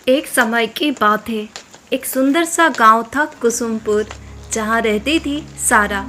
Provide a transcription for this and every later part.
एक समय की बात है। एक सुंदर सा गांव था कुसुमपुर, जहां रहती थी सारा।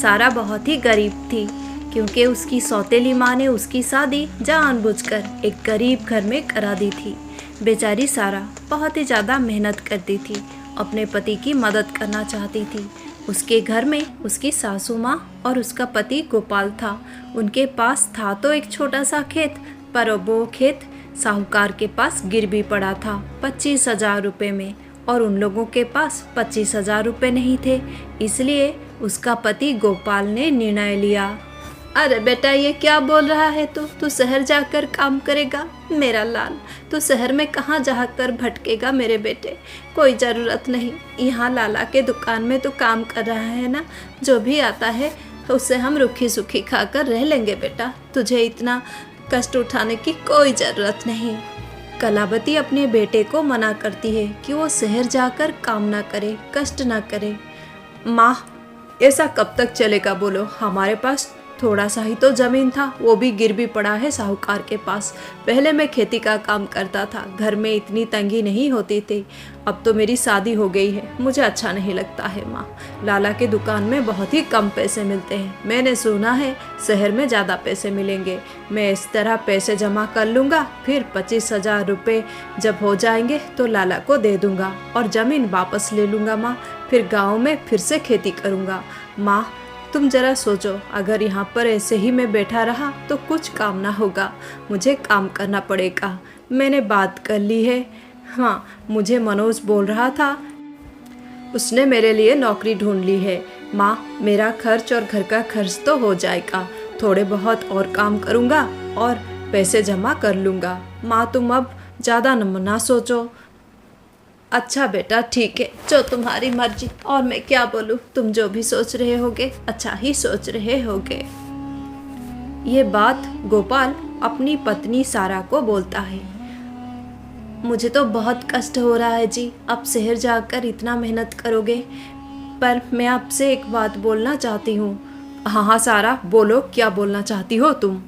सारा बहुत ही गरीब थी, क्योंकि उसकी सौतेली माँ ने उसकी शादी जानबूझकर एक गरीब घर में करा दी थी। बेचारी सारा बहुत ही ज़्यादा मेहनत करती थी, अपने पति की मदद करना चाहती थी। उसके घर में उसकी सासू माँ और उसका पति गोपाल था। उनके पास था तो एक छोटा सा खेत, पर वो खेत साहूकार के पास गिरवी पड़ा था 25,000 रुपये में, और उन लोगों के पास 25,000 रुपये नहीं थे। इसलिए उसका पति गोपाल ने निर्णय लिया। अरे बेटा, ये क्या बोल रहा है तू शहर जाकर काम करेगा मेरा लाल? तू शहर में कहाँ जाकर भटकेगा मेरे बेटे? कोई ज़रूरत नहीं, यहाँ लाला के दुकान में तो काम कर रहा है ना, जो भी आता है उससे हम रूखी सूखी खाकर रह लेंगे बेटा। तुझे इतना कष्ट उठाने की कोई ज़रूरत नहीं। कलावती अपने बेटे को मना करती है कि वो शहर जाकर काम ना करे, कष्ट ना करे। माँ, ऐसा कब तक चलेगा बोलो? हमारे पास थोड़ा सा ही तो ज़मीन था, वो भी गिरवी पड़ा है साहूकार के पास। पहले मैं खेती का काम करता था, घर में इतनी तंगी नहीं होती थी। अब तो मेरी शादी हो गई है, मुझे अच्छा नहीं लगता है माँ। लाला के दुकान में बहुत ही कम पैसे मिलते हैं, मैंने सुना है शहर में ज़्यादा पैसे मिलेंगे। मैं इस तरह पैसे जमा कर लूँगा, फिर 25,000 रुपये जब हो जाएंगे तो लाला को दे दूँगा और ज़मीन वापस ले लूँगा माँ। फिर गाँव में फिर से खेती करूँगा। माँ, तुम जरा सोचो, अगर यहाँ पर ऐसे ही मैं बैठा रहा तो कुछ काम ना होगा, मुझे काम करना पड़ेगा। मैंने बात कर ली है। हाँ, मुझे मनोज बोल रहा था, उसने मेरे लिए नौकरी ढूंढ ली है। माँ, मेरा खर्च और घर का खर्च तो हो जाएगा, थोड़े बहुत और काम करूँगा और पैसे जमा कर लूँगा। माँ, तुम अब ज़्यादा ना सोचो। अच्छा बेटा, ठीक है, जो तुम्हारी मर्जी, और मैं क्या बोलूँ? तुम जो भी सोच रहे होगे अच्छा ही सोच रहे होगे। ये बात गोपाल अपनी पत्नी सारा को बोलता है। मुझे तो बहुत कष्ट हो रहा है जी, अब शहर जाकर इतना मेहनत करोगे, पर मैं आपसे एक बात बोलना चाहती हूँ। हाँ हाँ सारा, बोलो, क्या बोलना चाहती हो तुम?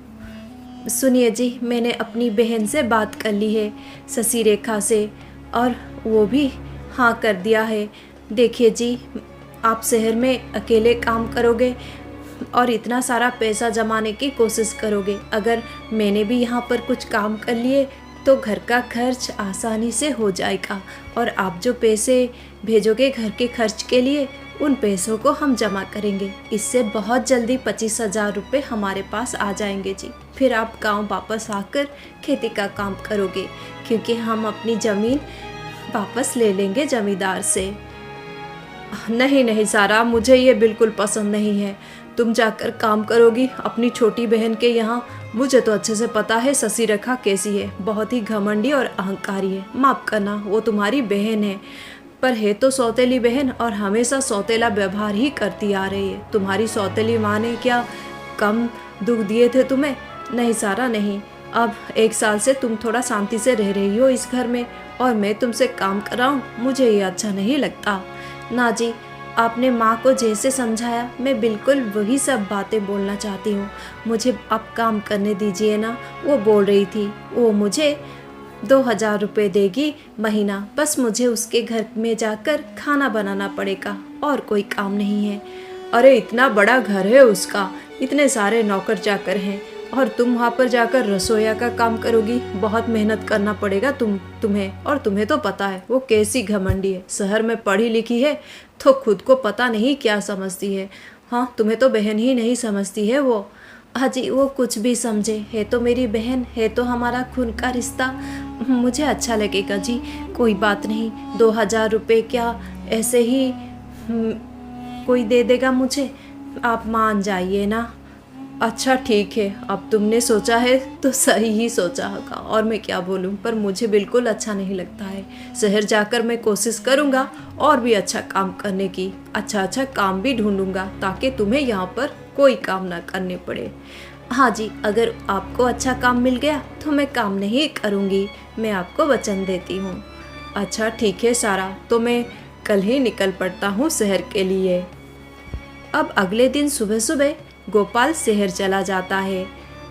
सुनिए जी, मैंने अपनी बहन से बात कर ली है, शशि रेखा से, और वो भी हाँ कर दिया है। देखिए जी, आप शहर में अकेले काम करोगे और इतना सारा पैसा जमाने की कोशिश करोगे। अगर मैंने भी यहाँ पर कुछ काम कर लिए तो घर का खर्च आसानी से हो जाएगा, और आप जो पैसे भेजोगे घर के खर्च के लिए, उन पैसों को हम जमा करेंगे। इससे बहुत जल्दी 25,000 रुपये हमारे पास आ जाएंगे जी। फिर आप गांव वापस आकर खेती का काम करोगे, क्योंकि हम अपनी ज़मीन वापस ले लेंगे ज़मींदार से। नहीं नहीं सारा, मुझे ये बिल्कुल पसंद नहीं है। तुम जाकर काम करोगी अपनी छोटी बहन के यहाँ। मुझे तो अच्छे से पता है शशि रेखा कैसी है, बहुत ही घमंडी और अहंकारी है। माफ़ करना, वो तुम्हारी बहन है, पर है तो सौतेली बहन, और हमेशा सौतेला व्यवहार ही करती आ रही है। तुम्हारी सौतेली माँ ने क्या कम दुख दिए थे तुम्हें? नहीं सारा, नहीं। अब 1 साल से तुम थोड़ा शांति से रह रही हो इस घर में, और मैं तुमसे काम कराऊं, मुझे ये अच्छा नहीं लगता। ना जी, आपने माँ को जैसे समझाया मैं बिल्कुल वही सब बातें बोलना चाहती हूँ। मुझे अब काम करने दीजिए ना। वो बोल रही थी वो मुझे 2,000 रुपये देगी महीना, बस मुझे उसके घर में जाकर खाना बनाना पड़ेगा, और कोई काम नहीं है। अरे इतना बड़ा घर है उसका, इतने सारे नौकर चाकर हैं, और तुम वहाँ पर जाकर रसोइया का काम करोगी? बहुत मेहनत करना पड़ेगा तुम्हें। और तुम्हें तो पता है वो कैसी घमंडी है, शहर में पढ़ी लिखी है तो खुद को पता नहीं क्या समझती है। हाँ, तुम्हें तो बहन ही नहीं समझती है वो। हाँ जी, वो कुछ भी समझे, है तो मेरी बहन, है तो हमारा खून का रिश्ता। मुझे अच्छा लगेगा जी, कोई बात नहीं। 2,000 रुपये क्या ऐसे ही कोई दे देगा मुझे? आप मान जाइए ना। अच्छा ठीक है, अब तुमने सोचा है तो सही ही सोचा होगा, और मैं क्या बोलूं, पर मुझे बिल्कुल अच्छा नहीं लगता है। शहर जाकर मैं कोशिश करूंगा और भी अच्छा काम करने की, अच्छा काम भी ढूंढूंगा, ताकि तुम्हें यहाँ पर कोई काम ना करने पड़े। हाँ जी, अगर आपको अच्छा काम मिल गया तो मैं काम नहीं करूँगी, मैं आपको वचन देती हूँ। अच्छा ठीक है सारा, तो मैं कल ही निकल पड़ता हूँ शहर के लिए। अब अगले दिन सुबह सुबह गोपाल शहर चला जाता है।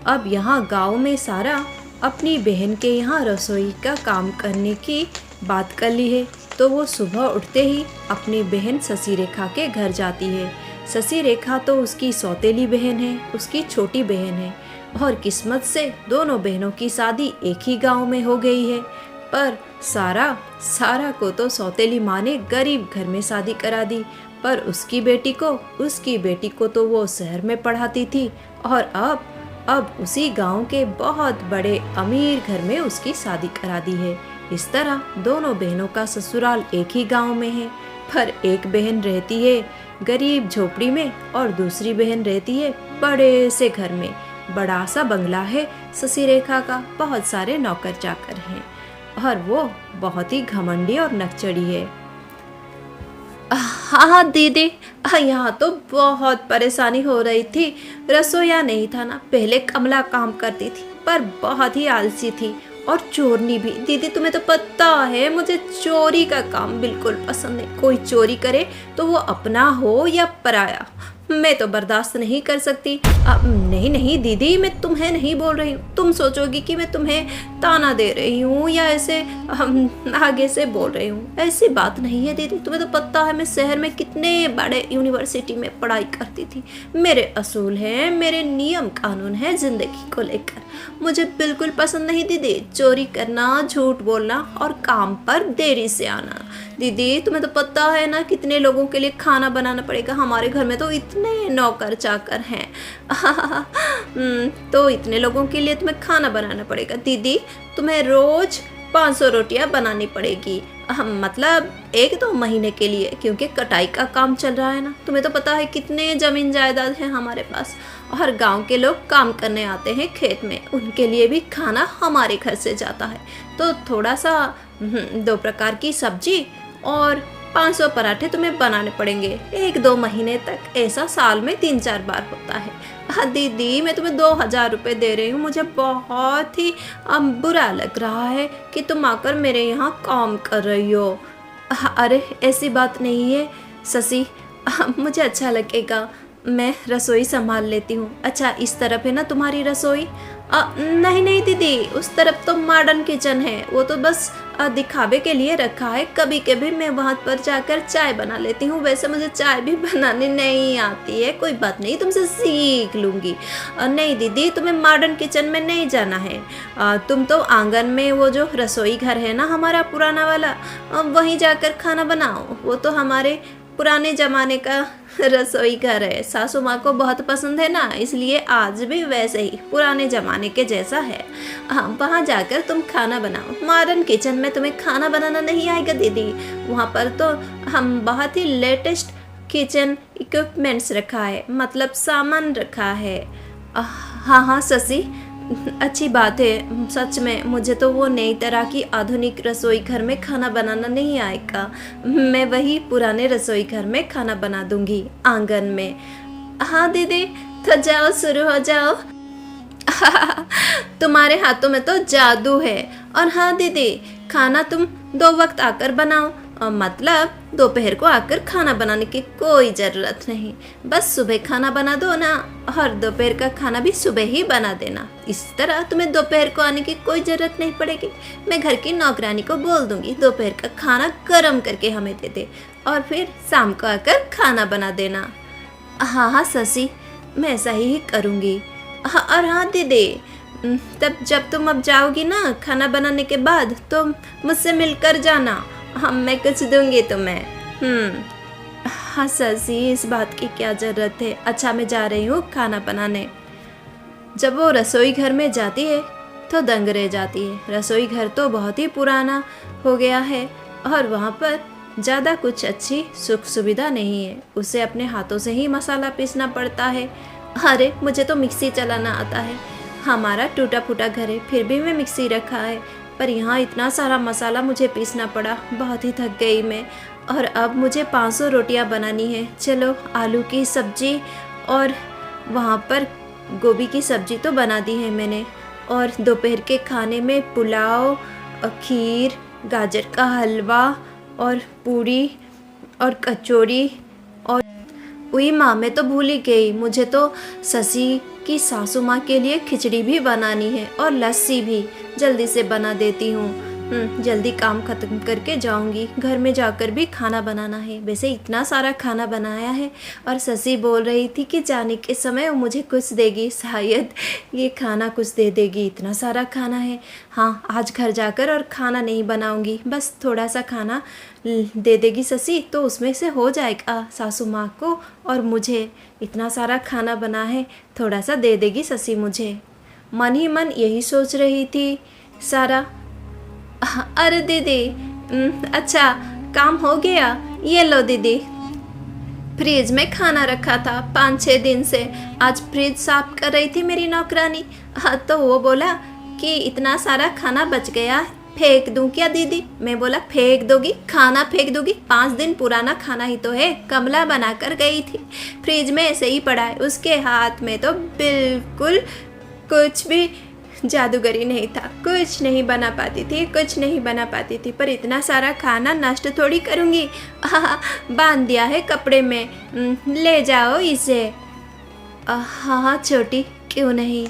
अब यहाँ गांव में सारा अपनी बहन के यहाँ रसोई का काम करने की बात कर ली है। तो वो सुबह उठते ही अपनी बहन शशि रेखा के घर जाती है। शशि रेखा तो उसकी सौतेली बहन है, उसकी छोटी बहन है, और किस्मत से दोनों बहनों की शादी एक ही गांव में हो गई है। पर सारा को तो सौतेली माँ ने गरीब घर में शादी करा दी, पर उसकी बेटी को तो वो शहर में पढ़ाती थी, और अब उसी गांव के बहुत बड़े अमीर घर में उसकी शादी करा दी है। इस तरह दोनों बहनों का ससुराल एक ही गांव में है, पर एक बहन रहती है गरीब झोपड़ी में और दूसरी बहन रहती है बड़े से घर में। बड़ा सा बंगला है शशि रेखा का, बहुत सारे नौकर चाकर हैं, और वो बहुत ही घमंडी और नकचड़ी है। हाँ दीदी, यहाँ तो बहुत परेशानी हो रही थी। रसोईया नहीं था ना, पहले कमला काम करती थी पर बहुत ही आलसी थी और चोरनी भी। दीदी तुम्हें तो पता है मुझे चोरी का काम बिल्कुल पसंद नहीं। कोई चोरी करे तो वो अपना हो या पराया, मैं तो बर्दाश्त नहीं कर सकती। नहीं दीदी, मैं तुम्हें नहीं बोल रही हूँ। तुम सोचोगी कि मैं तुम्हें ताना दे रही हूँ या ऐसे आगे से बोल रही हूँ। ऐसी बात नहीं है दीदी, तुम्हें तो पता है मैं शहर में कितने बड़े यूनिवर्सिटी में पढ़ाई करती थी। मेरे असूल हैं, मेरे नियम कानून हैं ज़िंदगी को लेकर। मुझे बिल्कुल पसंद नहीं दीदी चोरी करना, झूठ बोलना और काम पर देरी से आना। दीदी तुम्हें तो पता है ना कितने लोगों के लिए खाना बनाना पड़ेगा। हमारे घर में तो इतने नौकर चाकर हैं तो इतने लोगों के लिए तुम्हें खाना बनाना पड़ेगा। दीदी तुम्हें रोज 500 रोटियां बनानी पड़ेगी, मतलब 1-2 महीने के लिए, क्योंकि कटाई का काम चल रहा है ना। तुम्हें तो पता है कितने ज़मीन जायदाद है हमारे पास, और गांव के लोग काम करने आते हैं खेत में, उनके लिए भी खाना हमारे घर से जाता है। तो थोड़ा सा 2 प्रकार की सब्जी और 500 पराठे तुम्हें बनाने पड़ेंगे 1-2 महीने तक। ऐसा साल में 3-4 बार होता है। हाँ दीदी, मैं तुम्हें 2000 रुपये दे रही हूँ। मुझे बहुत ही बुरा लग रहा है कि तुम आकर मेरे यहाँ काम कर रही हो। अरे ऐसी बात नहीं है शशि, मुझे अच्छा लगेगा, मैं रसोई संभाल लेती हूँ। अच्छा इस तरफ है ना तुम्हारी रसोई? नहीं दीदी, उस तरफ तो मॉडर्न किचन है, वो तो बस दिखावे के लिए रखा है। कभी कभी मैं वहाँ पर जाकर चाय बना लेती हूँ। वैसे मुझे चाय भी बनाने नहीं आती है। कोई बात नहीं, तुमसे सीख लूँगी। नहीं दीदी, तुम्हें मॉडर्न किचन में नहीं जाना है। तुम तो आंगन में वो जो रसोई घर है ना हमारा पुराना वाला, वहीं जाकर खाना बनाओ। वो तो हमारे पुराने ज़माने का रसोई घर है, सासू माँ को बहुत पसंद है ना, इसलिए आज भी वैसे ही पुराने ज़माने के जैसा है। हाँ, वहाँ जाकर तुम खाना बनाओ। मॉडर्न किचन में तुम्हें खाना बनाना नहीं आएगा दीदी। वहाँ पर तो हम बहुत ही लेटेस्ट किचन इक्विपमेंट्स रखा है, मतलब सामान रखा है। हाँ शशि, अच्छी बात है। सच में मुझे तो वो नई तरह की आधुनिक रसोई घर में खाना बनाना नहीं आएगा। मैं वही पुराने रसोई घर में खाना बना दूंगी आंगन में। हाँ दीदी, तो जाओ, शुरू हो जाओ। तुम्हारे हाथों में तो जादू है। और हाँ दीदी, खाना तुम 2 वक्त आकर बनाओ, मतलब दोपहर को आकर खाना बनाने की कोई ज़रूरत नहीं। बस सुबह खाना बना दो ना, और दोपहर का खाना भी सुबह ही बना देना। इस तरह तुम्हें दोपहर को आने की कोई ज़रूरत नहीं पड़ेगी। मैं घर की नौकरानी को बोल दूंगी दोपहर का खाना गर्म करके हमें दे दे, और फिर शाम को आकर खाना बना देना। हाँ शशि, मैं ऐसा ही करूँगी। हाँ, और हाँ दीदी, तब जब तुम अब जाओगी ना खाना बनाने के बाद, तो मुझसे मिलकर जाना। हाँ, मैं कुछ दूंगी तुम्हें। हाँ शशि, इस बात की क्या ज़रूरत है। अच्छा, मैं जा रही हूँ खाना बनाने। जब वो रसोई घर में जाती है तो दंग रह जाती है। रसोई घर तो बहुत ही पुराना हो गया है, और वहाँ पर ज़्यादा कुछ अच्छी सुख सुविधा नहीं है। उसे अपने हाथों से ही मसाला पीसना पड़ता है। अरे मुझे तो मिक्सी चलाना आता है। हमारा टूटा फूटा घर है, फिर भी मैं मिक्सी रखा है, पर यहाँ इतना सारा मसाला मुझे पीसना पड़ा। बहुत ही थक गई मैं। और अब मुझे 500 रोटियाँ बनानी है। चलो, आलू की सब्जी और वहाँ पर गोभी की सब्जी तो बना दी है मैंने, और दोपहर के खाने में पुलाव, खीर, गाजर का हलवा और पूरी और कचौड़ी। और वही माँ, मैं तो भूल ही गई, मुझे तो शशि कि सासू माँ के लिए खिचड़ी भी बनानी है और लस्सी भी। जल्दी से बना देती हूँ। जल्दी काम खत्म करके जाऊंगी। घर में जाकर भी खाना बनाना है। वैसे इतना सारा खाना बनाया है और ससी बोल रही थी कि जाने के समय वो मुझे कुछ देगी, शायद ये खाना कुछ दे देगी। इतना सारा खाना है। हाँ, आज घर जाकर और खाना नहीं बनाऊंगी, बस थोड़ा सा खाना दे देगी ससी तो उसमें से हो जाएगा सासू माँ को और मुझे। इतना सारा खाना बना है, थोड़ा सा दे देगी ससी मुझे। मन ही मन यही सोच रही थी सारा। अरे दीदी, अच्छा काम हो गया। ये लो दीदी, फ्रिज में खाना रखा था 5-6 दिन से। आज फ्रिज साफ कर रही थी मेरी नौकरानी। हाँ, तो वो बोला कि इतना सारा खाना बच गया, फेंक दूं क्या दीदी? मैं बोला फेंक दोगी? खाना फेंक दोगी? 5 दिन पुराना खाना ही तो है। कमला बना कर गई थी, फ्रिज में ऐसे ही पड़ा है। उसके हाथ में तो बिल्कुल कुछ भी जादूगरी नहीं था, कुछ नहीं बना पाती थी, कुछ नहीं बना पाती थी। पर इतना सारा खाना नष्ट थोड़ी करूँगी। बांध दिया है कपड़े में, ले जाओ इसे। हाँ हाँ छोटी, क्यों नहीं।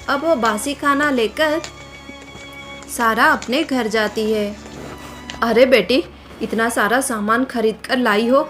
अब वो बासी खाना लेकर सारा अपने घर जाती है। अरे बेटी, इतना सारा सामान खरीद कर लाई हो?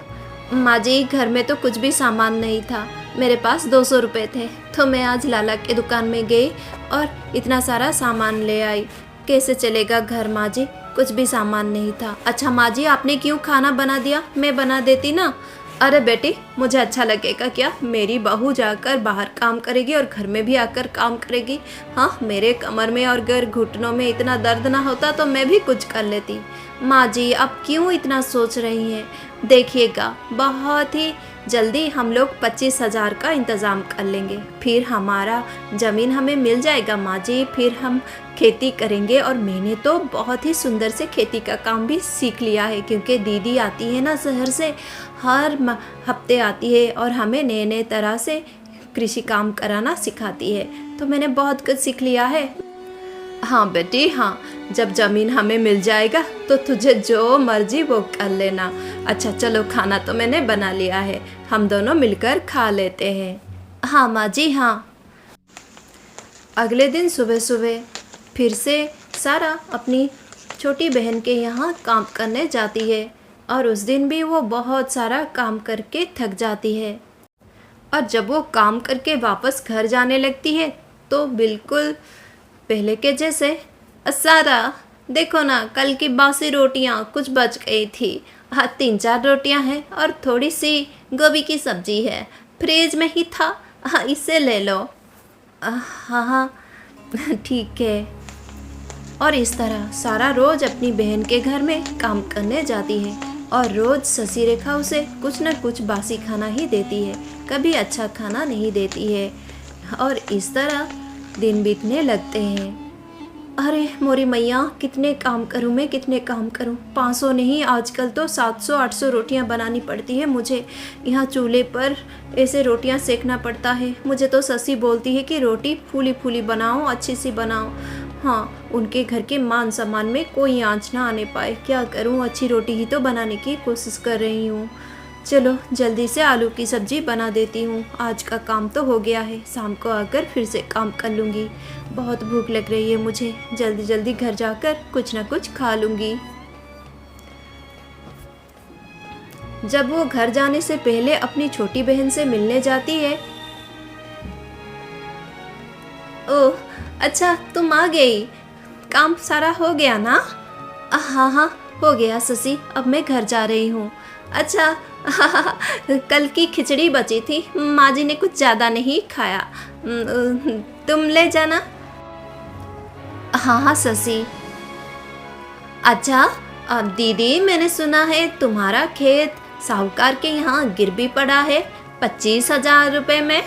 माँ जी, घर में तो कुछ भी सामान नहीं था, मेरे पास 200 रुपये थे, तो मैं आज लाला के दुकान में गई और इतना सारा सामान ले आई। कैसे चलेगा घर माँ जी, कुछ भी सामान नहीं था। अच्छा माँ जी, आपने क्यों खाना बना दिया? मैं बना देती ना। अरे बेटी, मुझे अच्छा लगेगा क्या? मेरी बहू जाकर बाहर काम करेगी और घर में भी आकर काम करेगी। हाँ, मेरे कमर में और घर घुटनों में इतना दर्द ना होता तो मैं भी कुछ कर लेती। माँ जी, आप क्यों इतना सोच रही हैं? देखिएगा, बहुत ही जल्दी हम लोग 25,000 का इंतज़ाम कर लेंगे, फिर हमारा ज़मीन हमें मिल जाएगा माँ जी। फिर हम खेती करेंगे और मैंने तो बहुत ही सुंदर से खेती का काम भी सीख लिया है, क्योंकि दीदी आती है ना शहर से, हर हफ्ते आती है और हमें नए नए तरह से कृषि काम कराना सिखाती है, तो मैंने बहुत कुछ सीख लिया है। हाँ बेटी हाँ, जब ज़मीन हमें मिल जाएगा तो तुझे जो मर्जी वो कर लेना। अच्छा चलो, खाना तो मैंने बना लिया है, हम दोनों मिलकर खा लेते हैं। हाँ माँ जी हाँ। अगले दिन सुबह सुबह फिर से सारा अपनी छोटी बहन के यहाँ काम करने जाती है और उस दिन भी वो बहुत सारा काम करके थक जाती है। और जब वो काम करके वापस घर जाने लगती है तो बिल्कुल पहले के जैसे, सारा देखो ना, कल की बासी रोटियां कुछ बच गई थी। हाँ, 3-4 रोटियां हैं और थोड़ी सी गोभी की सब्जी है, फ्रिज में ही था। हाँ, इसे ले लो। हाँ हाँ ठीक है। और इस तरह सारा रोज़ अपनी बहन के घर में काम करने जाती है और रोज़ शशि रेखा उसे कुछ न कुछ बासी खाना ही देती है, कभी अच्छा खाना नहीं देती है। और इस तरह दिन बीतने लगते हैं। अरे मोरी मैया, कितने काम करूँ मैं, कितने काम करूँ। 500 नहीं, आजकल तो 700-800 रोटियां बनानी पड़ती है मुझे। यहाँ चूल्हे पर ऐसे रोटियां सेकना पड़ता है। मुझे तो शशि बोलती है कि रोटी फूली फूली बनाओ, अच्छी सी बनाओ। हाँ, उनके घर के मान सम्मान में कोई आँच ना आने पाए। क्या करूँ, अच्छी रोटी ही तो बनाने की कोशिश कर रही हूँ। चलो जल्दी से आलू की सब्ज़ी बना देती हूँ। आज का काम तो हो गया है, शाम को आकर फिर से काम कर लूँगी। बहुत भूख लग रही है मुझे, जल्दी जल्दी घर जाकर कुछ ना कुछ खा लूँगी। जब वो घर जाने से पहले अपनी छोटी बहन से मिलने जाती है। ओह अच्छा, तुम आ गई, काम सारा हो गया ना? हाँ हाँ हो गया शशि, अब मैं घर जा रही हूँ। अच्छा कल की खिचड़ी बची थी, माँ जी ने कुछ ज़्यादा नहीं खाया, तुम ले जाना। हाँ हाँ शशि। अच्छा दीदी, मैंने सुना है तुम्हारा खेत साहूकार के यहाँ गिरवी पड़ा है 25,000 रुपये में।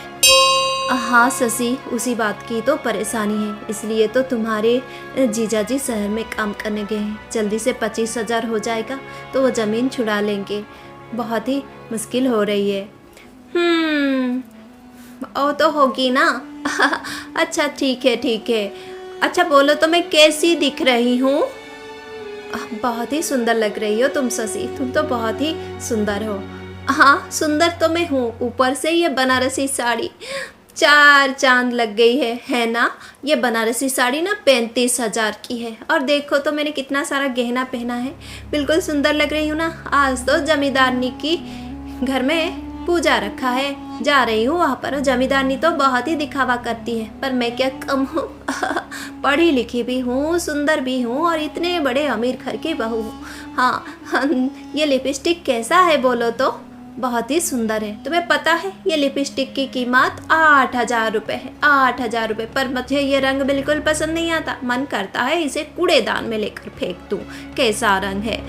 हाँ शशि, उसी बात की तो परेशानी है, इसलिए तो तुम्हारे जीजा जी शहर में काम करने गए हैं। जल्दी से 25,000 हो जाएगा तो वो ज़मीन छुड़ा लेंगे। बहुत ही मुश्किल हो रही है। ओ तो होगी ना। अच्छा ठीक है ठीक है। अच्छा बोलो तो मैं कैसी दिख रही हूँ? बहुत ही सुंदर लग रही हो तुम शशि, तुम तो बहुत ही सुंदर हो। हाँ, सुंदर तो मैं हूँ, ऊपर से ये बनारसी साड़ी 4 चाँद लग गई है ना? ये बनारसी साड़ी ना 35,000 की है और देखो तो मैंने कितना सारा गहना पहना है, बिल्कुल सुंदर लग रही हूँ ना? आज तो जमींदारनी की घर में पूजा रखा है, जा रही हूँ वहाँ पर। जमींदारनी तो बहुत ही दिखावा करती है, पर मैं क्या कम हूँ पढ़ी लिखी भी हूँ, सुंदर भी हूँ और इतने बड़े अमीर घर की बहू हूँ। हाँ, ये लिपस्टिक कैसा है बोलो तो? बहुत ही सुंदर है। तुम्हें पता है ये लिपस्टिक की कीमत 8,000 रुपये है, 8,000 रुपये। पर मुझे ये रंग बिल्कुल पसंद नहीं आता, मन करता है इसे कूड़ेदान में लेकर फेंक दूँ। कैसा रंग है?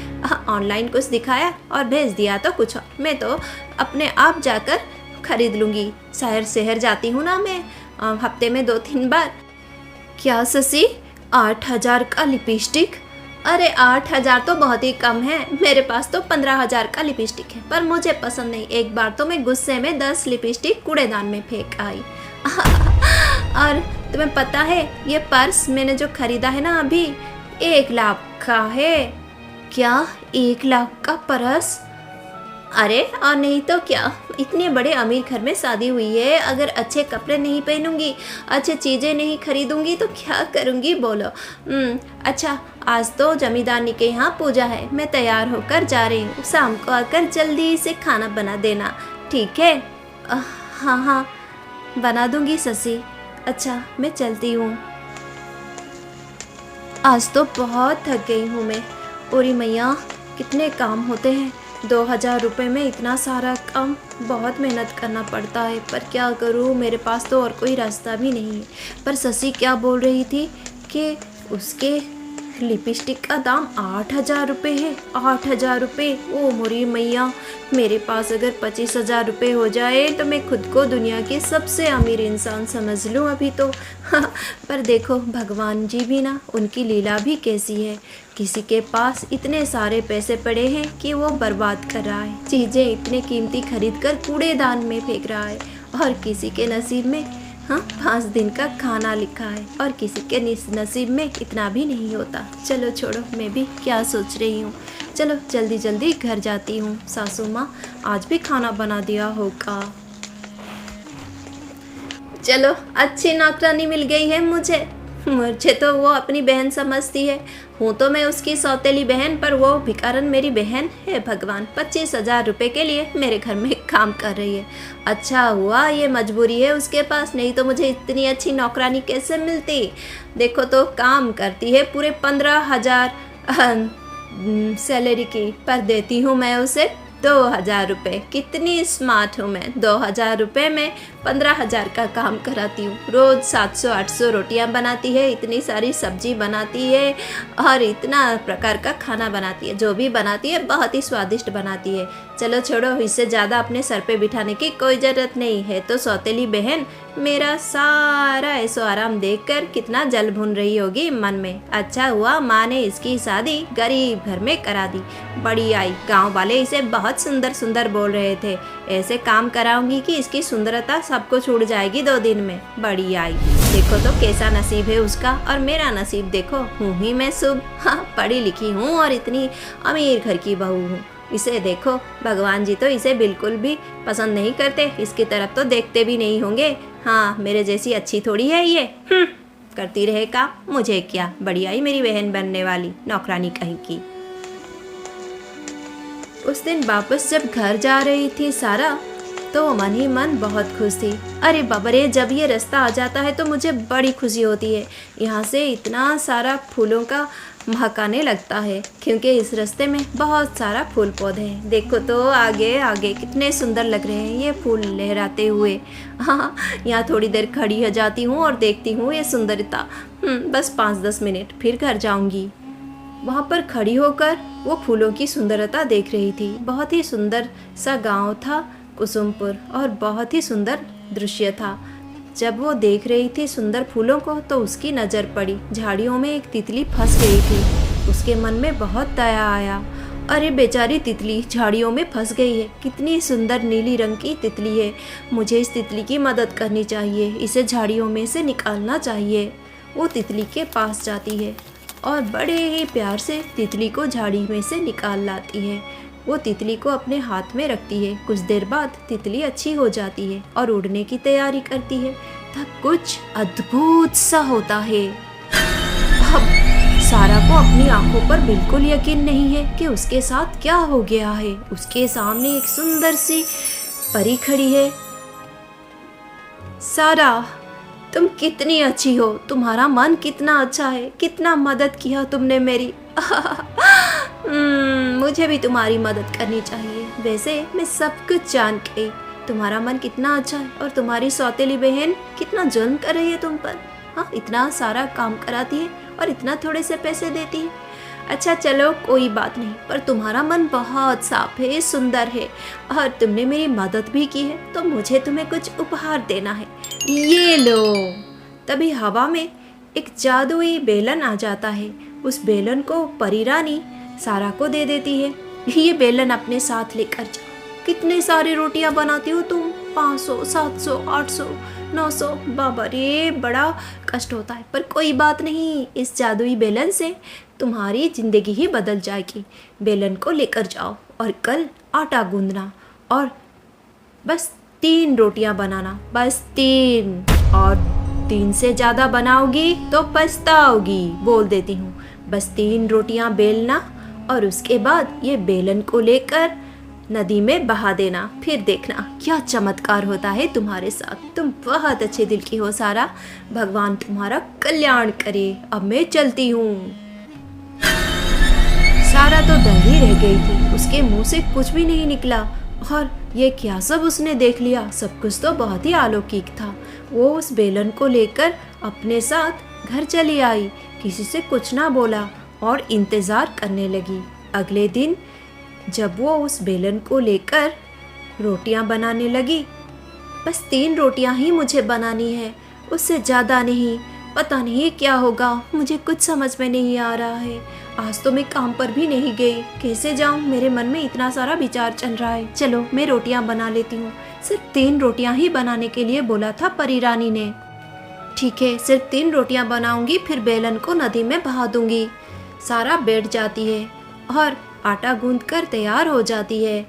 ऑनलाइन कुछ दिखाया और भेज दिया तो कुछ और। मैं तो अपने आप जाकर खरीद लूँगी। शहर जाती हूँ ना मैं हफ्ते में 2-3 बार। क्या शशि, 8,000 का लिपस्टिक? अरे 8,000 तो बहुत ही कम है, मेरे पास तो 15,000 का लिपस्टिक है, पर मुझे पसंद नहीं। एक बार तो मैं गुस्से में 10 लिपस्टिक कूड़ेदान में फेंक आई। और तुम्हें पता है ये पर्स मैंने जो खरीदा है ना अभी 1 लाख का है। क्या 1 लाख का पर्स? अरे और नहीं तो क्या, इतने बड़े अमीर घर में शादी हुई है, अगर अच्छे कपड़े नहीं पहनूंगी, अच्छे चीज़ें नहीं खरीदूंगी तो क्या करूंगी बोलो? अच्छा, आज तो जमींदारनी के यहाँ पूजा है, मैं तैयार होकर जा रही हूँ। शाम को आकर जल्दी से खाना बना देना, ठीक है? हाँ हाँ, बना दूंगी शशि। अच्छा, मैं चलती हूँ। आज तो बहुत थक गई हूँ मैं। ओरी मैया, कितने काम होते हैं, 2,000 रुपये में इतना सारा काम, बहुत मेहनत करना पड़ता है। पर क्या करूँ, मेरे पास तो और कोई रास्ता भी नहीं है। पर शशि क्या बोल रही थी कि उसके लिपस्टिक का दाम 8,000 रुपये है। 8,000 रुपये, ओ मोरी मैया, मेरे पास अगर 25,000 रुपये हो जाए तो मैं खुद को दुनिया की सबसे अमीर इंसान समझ लूँ अभी तो। पर देखो भगवान जी भी ना, उनकी लीला भी कैसी है। किसी के पास इतने सारे पैसे पड़े हैं कि वो बर्बाद कर रहा है, चीज़ें इतने कीमती खरीद कर कूड़ेदान में फेंक रहा है, और किसी के नसीब में 5 दिन का खाना लिखा है, और किसी के नसीब में इतना भी नहीं होता। चलो छोड़ो, मैं भी क्या सोच रही हूँ। चलो जल्दी जल्दी घर जाती हूँ। सासू माँ आज भी खाना बना दिया होगा। चलो, अच्छी नौकरानी मिल गई है मुझे तो वो अपनी बहन समझती है। हूँ तो मैं उसकी सौतेली बहन, पर वो भिखारन मेरी बहन है। भगवान, 25,000 रुपये के लिए मेरे घर में काम कर रही है। अच्छा हुआ ये मजबूरी है उसके पास, नहीं तो मुझे इतनी अच्छी नौकरानी कैसे मिलती। देखो तो काम करती है पूरे 15,000 सैलरी की, पर देती हूँ मैं उसे 2,000 रुपये। कितनी स्मार्ट हूँ मैं, 2,000 रुपये में 15,000 का काम कराती हूँ। रोज़ 700-800 रोटियाँ बनाती है, इतनी सारी सब्जी बनाती है और इतना प्रकार का खाना बनाती है। जो भी बनाती है बहुत ही स्वादिष्ट बनाती है। चलो छोड़ो, इससे ज़्यादा अपने सर पे बिठाने की कोई ज़रूरत नहीं है। तो सौतेली बहन मेरा सारा ऐसो आराम देखकर कितना जल भून रही होगी मन में। अच्छा हुआ माँ ने इसकी शादी गरीब घर में करा दी। बड़ी आई, गांव वाले इसे बहुत सुंदर सुंदर बोल रहे थे। ऐसे काम कराऊंगी कि इसकी सुंदरता सबको छूट जाएगी 2 दिन में। बड़ी आई, देखो तो कैसा नसीब है उसका, और मेरा नसीब देखो, हूँ ही मैं शुभ। हाँ, पढ़ी लिखी हूँ और इतनी अमीर घर की बहू हूँ। इसे देखो, भगवान जी तो इसे बिल्कुल भी पसंद नहीं करते, इसकी तरफ तो देखते भी नहीं होंगे। हाँ, मेरे जैसी अच्छी थोड़ी है ये। करती रहे काम, मुझे क्या। बड़ी आई मेरी बहन बनने वाली, नौकरानी कहीं की। उस दिन वापस जब घर जा रही थी सारा, तो मन ही मन बहुत खुश थी। अरे बाबरे, जब ये रास्ता आ जाता है तो मुझे बड़ी खुशी होती है। यहाँ से इतना सारा फूलों का महकाने लगता है, क्योंकि इस रास्ते में बहुत सारा फूल पौधे हैं। देखो तो आगे आगे कितने सुंदर लग रहे हैं ये फूल लहराते हुए। हाँ, यहाँ थोड़ी देर खड़ी हो जाती हूँ और देखती हूँ ये सुंदरता। बस 5-10 मिनट, फिर घर जाऊँगी। वहाँ पर खड़ी होकर वो फूलों की सुंदरता देख रही थी। बहुत ही सुंदर सा गांव था कुसुमपुर, और बहुत ही सुंदर दृश्य था। जब वो देख रही थी सुंदर फूलों को, तो उसकी नज़र पड़ी झाड़ियों में एक तितली फंस गई थी। उसके मन में बहुत दया आया। अरे बेचारी तितली झाड़ियों में फंस गई है, कितनी सुंदर नीली रंग की तितली है। मुझे इस तितली की मदद करनी चाहिए, इसे झाड़ियों में से निकालना चाहिए। वो तितली के पास जाती है और बड़े ही प्यार से तितली को झाड़ी में से निकाल लाती है। वो तितली को अपने हाथ में रखती है। कुछ देर बाद तितली अच्छी हो जाती है और उड़ने की तैयारी करती है। तब कुछ अद्भुत सा होता है। अब सारा को अपनी आंखों पर बिल्कुल यकीन नहीं है कि उसके साथ क्या हो गया है। उसके सामने एक सुंदर सी परी खड़ी है। सारा, तुम कितनी अच्छी हो, तुम्हारा मन कितना अच्छा है, कितना मदद किया तुमने मेरी। मुझे भी तुम्हारी मदद करनी चाहिए। वैसे मैं सब कुछ जान के, तुम्हारा मन कितना अच्छा है और तुम्हारी सौतेली बहन कितना जुल्म कर रही है तुम पर। हाँ, इतना सारा काम कराती है और इतना थोड़े से पैसे देती है। अच्छा चलो कोई बात नहीं, पर तुम्हारा मन बहुत साफ है, सुंदर है और तुमने मेरी मदद भी की है, तो मुझे तुम्हें कुछ उपहार देना है। ये लो। तभी हवा में एक जादुई बेलन आ जाता है। उस बेलन को परी रानी सारा को दे देती है। ये बेलन अपने साथ लेकर जाओ। कितने सारी रोटियां बनाती हो तुम? 500, 700, 800, 900। बाबा रे, बड़ा कष्ट होता है, पर कोई बात नहीं, इस जादुई बेलन से तुम्हारी जिंदगी ही बदल जाएगी। बेलन को लेकर जाओ और कल आटा गूंदना और बस 3 रोटियां बनाना, बस 3। और 3 से ज़्यादा बनाओगी तो पछताओगी, बोल देती हूँ। बस 3 रोटियां बेलना और उसके बाद ये बेलन को लेकर नदी में बहा देना। फिर देखना क्या चमत्कार होता है तुम्हारे साथ। तुम बहुत अच्छे दिल की हो सारा, भगवान तुम्हारा कल्याण करे। अब मैं चलती हूँ। सारा तो दंगी रह गई थी, उसके मुंह से कुछ भी नहीं निकला। और ये क्या सब उसने देख लिया। सब कुछ तो बहुत ही अलौकिक था। वो उस बेलन को लेकर अपने साथ घर चली आई, किसी से कुछ ना बोला और इंतज़ार करने लगी। अगले दिन जब वो उस बेलन को लेकर रोटियां बनाने लगी, बस 3 रोटियां ही मुझे बनानी है, उससे ज़्यादा नहीं। पता नहीं क्या होगा, मुझे कुछ समझ में नहीं आ रहा है। आज तो मैं काम पर भी नहीं गई, कैसे जाऊं? मेरे मन में इतना सारा विचार चल रहा है। चलो मैं रोटियां बना लेती हूँ। सिर्फ 3 रोटियां ही बनाने के लिए बोला था परी रानी ने। ठीक है, सिर्फ 3 रोटियां बनाऊंगी, फिर बेलन को नदी में बहा दूंगी। सारा बैठ जाती है और आटा गूंद कर तैयार हो जाती है।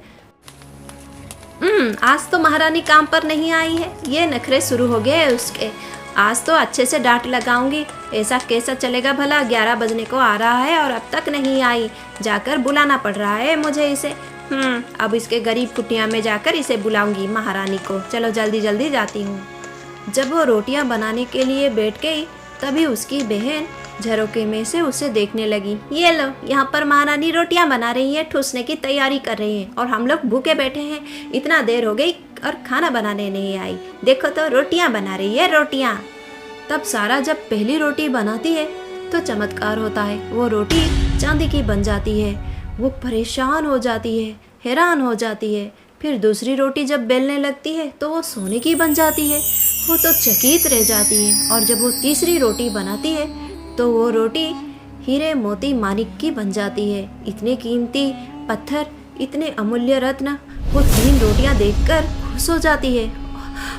आज तो महारानी काम पर नहीं आई है। ये नखरे शुरू हो गए उसके। आज तो अच्छे से डांट लगाऊंगी। ऐसा कैसा चलेगा भला? 11 बजने को आ रहा है और अब तक नहीं आई। जाकर बुलाना पड़ रहा है मुझे इसे। अब इसके गरीब कुटिया में जाकर इसे बुलाऊंगी महारानी को। चलो जल्दी जल्दी जाती हूँ। जब वो रोटियां बनाने के लिए बैठ गई, तभी उसकी बहन झरोके में से उसे देखने लगी। ये लो, यहाँ पर महारानी रोटियां बना रही है, ठूसने की तैयारी कर रही हैं और हम लोग भूखे बैठे हैं। इतना देर हो गई और खाना बनाने नहीं आई। देखो तो रोटियां बना रही है, रोटियां। तब सारा जब पहली रोटी बनाती है तो चमत्कार होता है। वो रोटी चांदी की बन जाती है। वो परेशान हो जाती है, हैरान हो जाती है। फिर दूसरी रोटी जब बेलने लगती है तो वो सोने की बन जाती है। वो तो चकित रह जाती है। और जब वो तीसरी रोटी बनाती है तो वो रोटी हीरे मोती मानिक की बन जाती है। इतने कीमती पत्थर, इतने अमूल्य रत्न। वो 3 रोटियां देखकर खुश हो जाती है।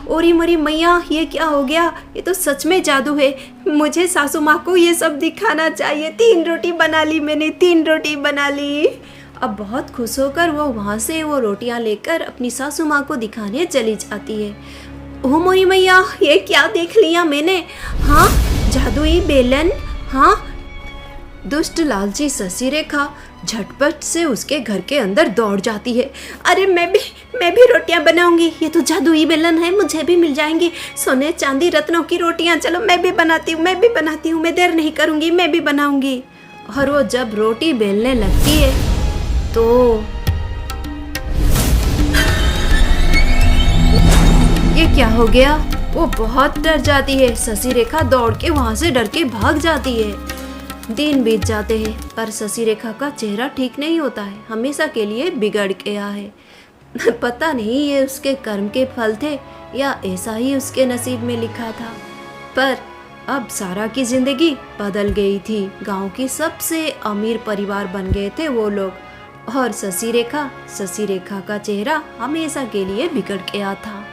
ओरी मरी मैया, ये क्या हो गया? ये तो सच में जादू है। मुझे सासू माँ को ये सब दिखाना चाहिए। 3 रोटी बना ली मैंने, 3 रोटी बना ली। अब बहुत खुश होकर वो वहाँ से वो रोटियां लेकर अपनी सासू माँ को दिखाने चली जाती है। ओ मोरी मैया, ये क्या देख लिया मैंने? हाँ, जादुई बेलन। हाँ, दुष्ट लालची शशि रेखा झटपट से उसके घर के अंदर दौड़ जाती है। अरे मैं भी रोटियां बनाऊंगी। ये तो जादुई बेलन है, मुझे भी मिल जाएंगी सोने चांदी रत्नों की रोटियां। चलो मैं भी बनाती हूँ, मैं देर नहीं करूँगी, मैं भी बनाऊंगी। और वो जब रोटी बेलने लगती है तो ये क्या हो गया? वो बहुत डर जाती है। शशि रेखा दौड़ के वहाँ से डर के भाग जाती है। दिन बीत जाते हैं पर शशि रेखा का चेहरा ठीक नहीं होता है, हमेशा के लिए बिगड़ गया है। पता नहीं ये उसके कर्म के फल थे या ऐसा ही उसके नसीब में लिखा था। पर अब सारा की जिंदगी बदल गई थी। गांव की सबसे अमीर परिवार बन गए थे वो लोग। और शशि रेखा का चेहरा हमेशा के लिए बिगड़ गया था।